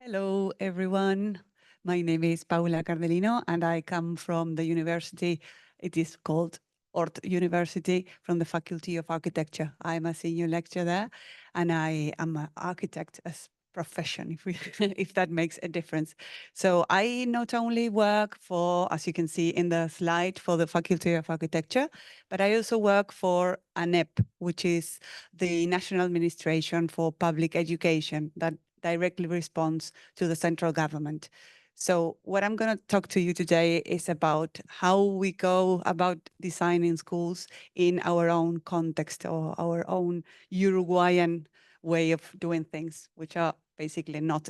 Hello, everyone. My name is Paula Cardellino, and I come from the university. It is called ORT University, from the Faculty of Architecture. I'm a senior lecturer there, and I am an architect as profession, if that makes a difference. So I not only work for, as you can see in the slide, for the Faculty of Architecture, but I also work for ANEP, which is the National Administration for Public Education, that directly responds to the central government. So what I'm going to talk to you today is about how we go about designing schools in our own context, or our own Uruguayan way of doing things, which are basically not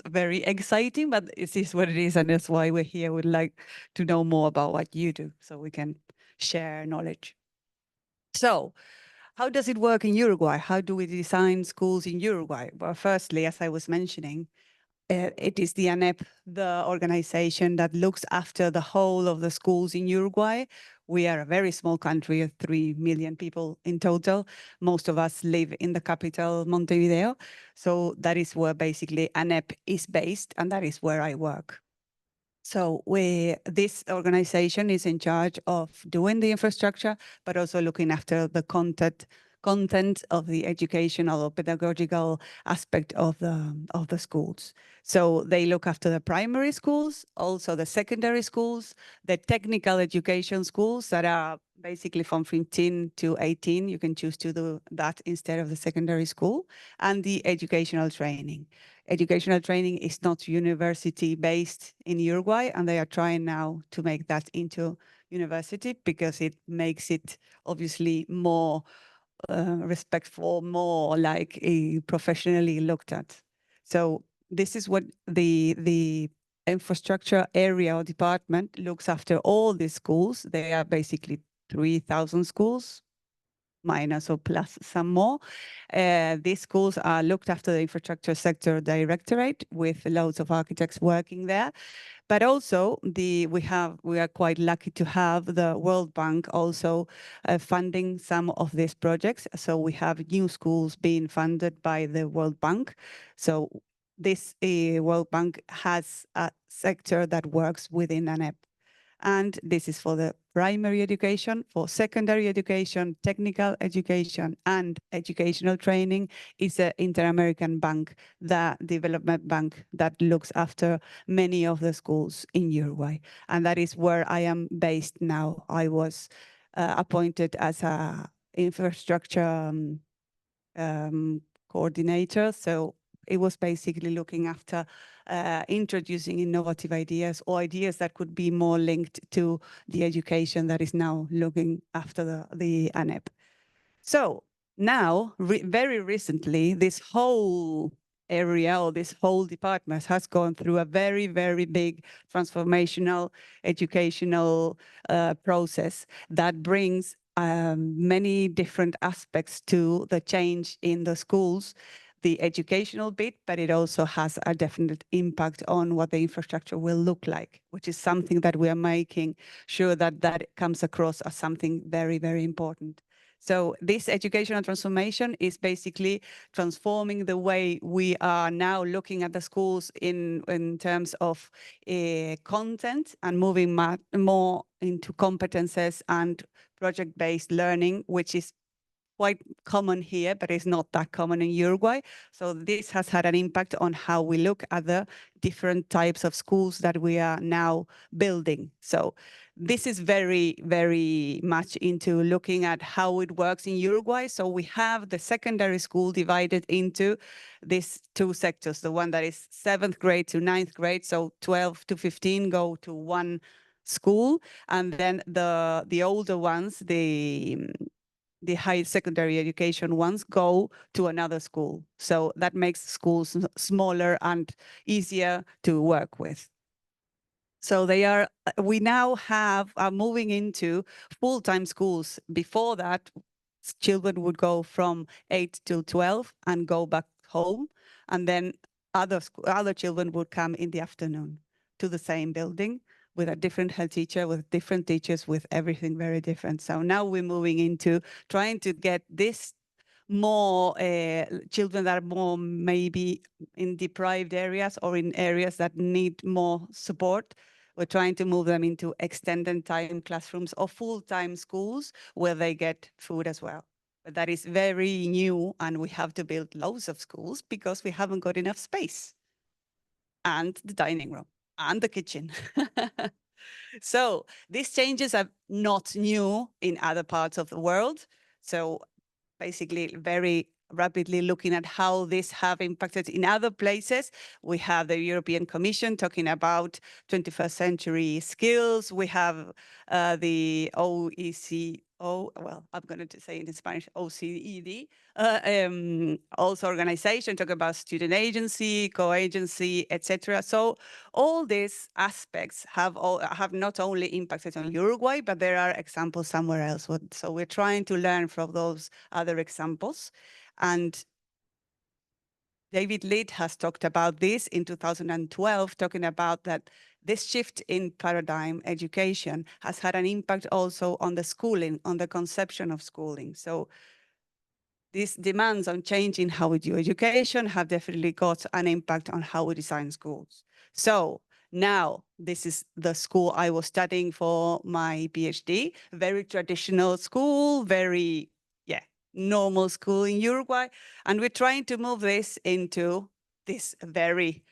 very exciting, but it is what it is, and that's why we're here. We'd like to know more about what you do so we can share knowledge. So how does it work in Uruguay? How do we design schools in Uruguay? Well, firstly, as I was mentioning, it is the ANEP, the organization that looks after the whole of the schools in Uruguay. We are a very small country of 3 million people in total. Most of us live in the capital, Montevideo. So that is where basically ANEP is based, and that is where I work. So this organization is in charge of doing the infrastructure, but also looking after the content of the educational or pedagogical aspect of the schools. So they look after the primary schools, also the secondary schools, the technical education schools that are basically from 15 to 18. You can choose to do that instead of the secondary school, and the educational training. Educational training is not university-based in Uruguay, and they are trying now to make that into university because it makes it obviously more respectful, more like professionally looked at. So this is what the infrastructure area or department looks after all these schools. They are basically 3,000 schools, minus or plus some more. These schools are looked after the infrastructure sector directorate with loads of architects working there. But also we are quite lucky to have the World Bank also funding some of these projects. So we have new schools being funded by the World Bank. So this World Bank has a sector that works within ANEP. And this is for the primary education, for secondary education, technical education, and educational training is the Inter-American Bank, the development bank that looks after many of the schools in Uruguay. And that is where I am based now. I was appointed as a infrastructure coordinator. So it was basically looking after introducing innovative ideas or ideas that could be more linked to the education that is now looking after the ANEP. So now, very recently, this whole area or this whole department has gone through a very, very big transformational educational process that brings many different aspects to the change in the schools, the educational bit, but it also has a definite impact on what the infrastructure will look like, which is something that we are making sure that that comes across as something very, very important. So this educational transformation is basically transforming the way we are now looking at the schools in terms of content, and moving more into competences and project-based learning, which is quite common here, but it's not that common in Uruguay. So this has had an impact on how we look at the different types of schools that we are now building. So this is very, very much into looking at how it works in Uruguay. So we have the secondary school divided into these two sectors, the one that is 7th grade to 9th grade. So 12 to 15 go to one school. And then the older ones, the high secondary education ones, go to another school. So that makes schools smaller and easier to work with. So we now are moving into full-time schools. Before that, children would go from 8 till 12 and go back home. And then other children would come in the afternoon to the same building with a different head teacher, with different teachers, with everything very different. So now we're moving into trying to get this more children that are more maybe in deprived areas or in areas that need more support. We're trying to move them into extended time classrooms or full-time schools where they get food as well. But that is very new, and we have to build loads of schools because we haven't got enough space, and the dining room and the kitchen. So these changes are not new in other parts of the world. So basically very rapidly looking at how this have impacted in other places. We have the European Commission talking about 21st century skills. We have the well, I'm going to say it in Spanish, OECD, also organization talking about student agency, co-agency, etc. So all these aspects have not only impacted on Uruguay, but there are examples somewhere else. So we're trying to learn from those other examples. And David Litt has talked about this in 2012, talking about that this shift in paradigm education has had an impact also on the schooling, on the conception of schooling. So these demands on changing how we do education have definitely got an impact on how we design schools. So now this is the school I was studying for my PhD, very traditional school, very, normal school in Uruguay. And we're trying to move this into this very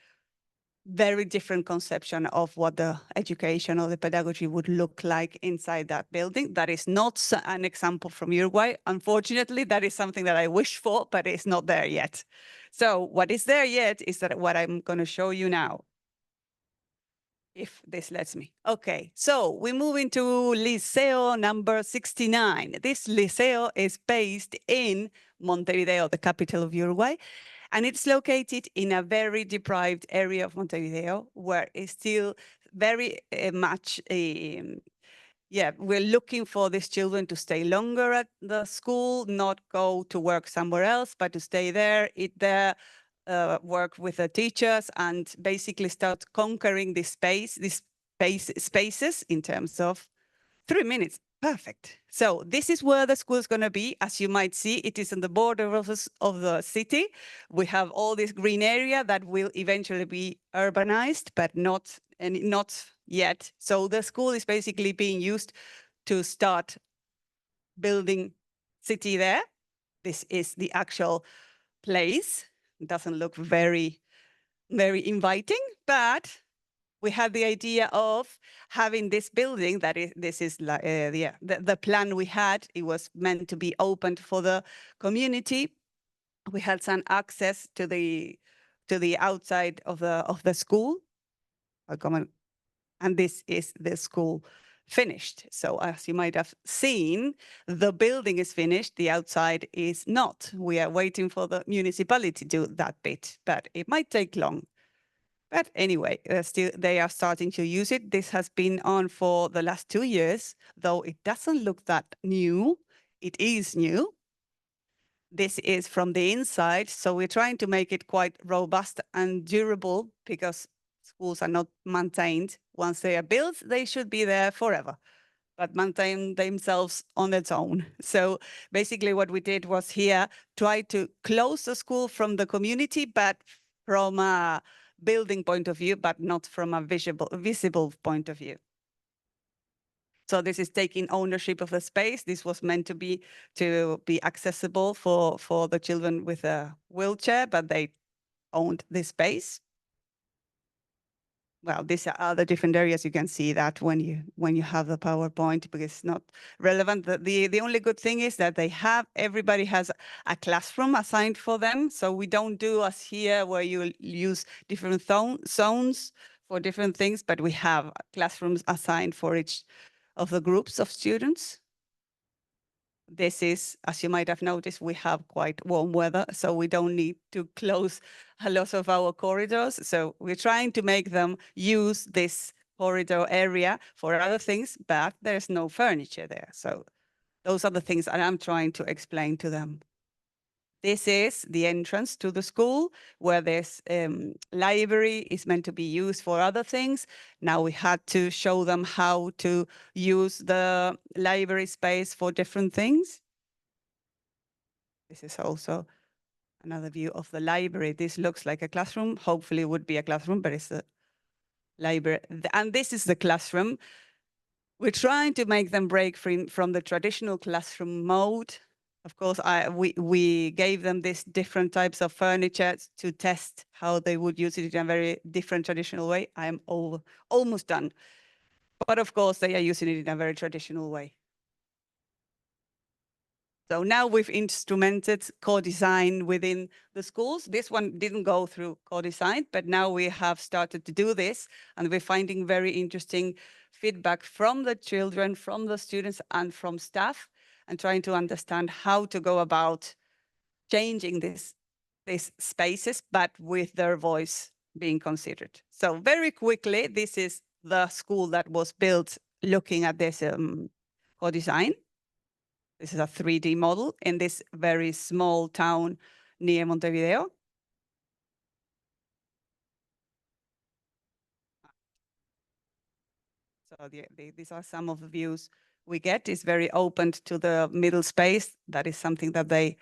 different conception of what the education or the pedagogy would look like inside that building. That is not an example from Uruguay. Unfortunately, that is something that I wish for, but it's not there yet. So what is there yet is that what I'm going to show you now, if this lets me. Okay, so we move into Liceo number 69. This Liceo is based in Montevideo, the capital of Uruguay. And it's located in a very deprived area of Montevideo, where it's still very much, we're looking for these children to stay longer at the school, not go to work somewhere else, but to stay there, eat there, work with the teachers, and basically start conquering this space, spaces in terms of 3 minutes. Perfect. So this is where the school is going to be. As you might see, it is on the border of the city. We have all this green area that will eventually be urbanized, but not yet. So the school is basically being used to start building city there. This is the actual place. It doesn't look very, very inviting, but we had the idea of having this building that is, the plan we had. It was meant to be opened for the community. We had some access to the outside of the school. I'll come and this is the school finished. So as you might have seen, the building is finished, the outside is not. We are waiting for the municipality to do that bit, but it might take long. But anyway, still they are starting to use it. This has been on for the last 2 years, though it doesn't look that new. It is new. This is from the inside. So we're trying to make it quite robust and durable because schools are not maintained. Once they are built, they should be there forever, but maintain themselves on its own. So basically what we did was here, try to close the school from the community, but from a building point of view, but not from a visible point of view. So this is taking ownership of the space. This was meant to be accessible for the children with a wheelchair, but they owned this space. Well, these are the different areas. You can see that when you have the PowerPoint, because it's not relevant. The only good thing is that everybody has a classroom assigned for them. So we don't do as here where you use different zones for different things, but we have classrooms assigned for each of the groups of students. This is, as you might have noticed, we have quite warm weather, so we don't need to close a lot of our corridors. So we're trying to make them use this corridor area for other things, but there's no furniture there. So those are the things that I'm trying to explain to them. This is the entrance to the school, where this library is meant to be used for other things. Now we had to show them how to use the library space for different things. This is also another view of the library. This looks like a classroom. Hopefully it would be a classroom, but it's a library. And this is the classroom. We're trying to make them break free from the traditional classroom mode. Of course, we gave them these different types of furniture to test how they would use it in a very different traditional way. I am almost done. But of course, they are using it in a very traditional way. So now we've instrumented co-design within the schools. This one didn't go through co-design, but now we have started to do this, and we're finding very interesting feedback from the children, from the students, and from staff, and trying to understand how to go about changing these spaces, but with their voice being considered. So very quickly, this is the school that was built looking at this co-design. This is a 3D model in this very small town near Montevideo. So these are some of the views we get. It's very open to the middle space. That is something that they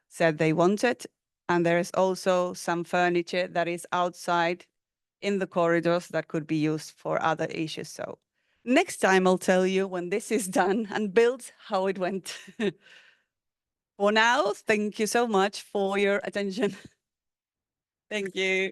said they wanted. And there is also some furniture that is outside in the corridors that could be used for other issues. So next time I'll tell you when this is done and built, how it went. For now, thank you so much for your attention. Thank you.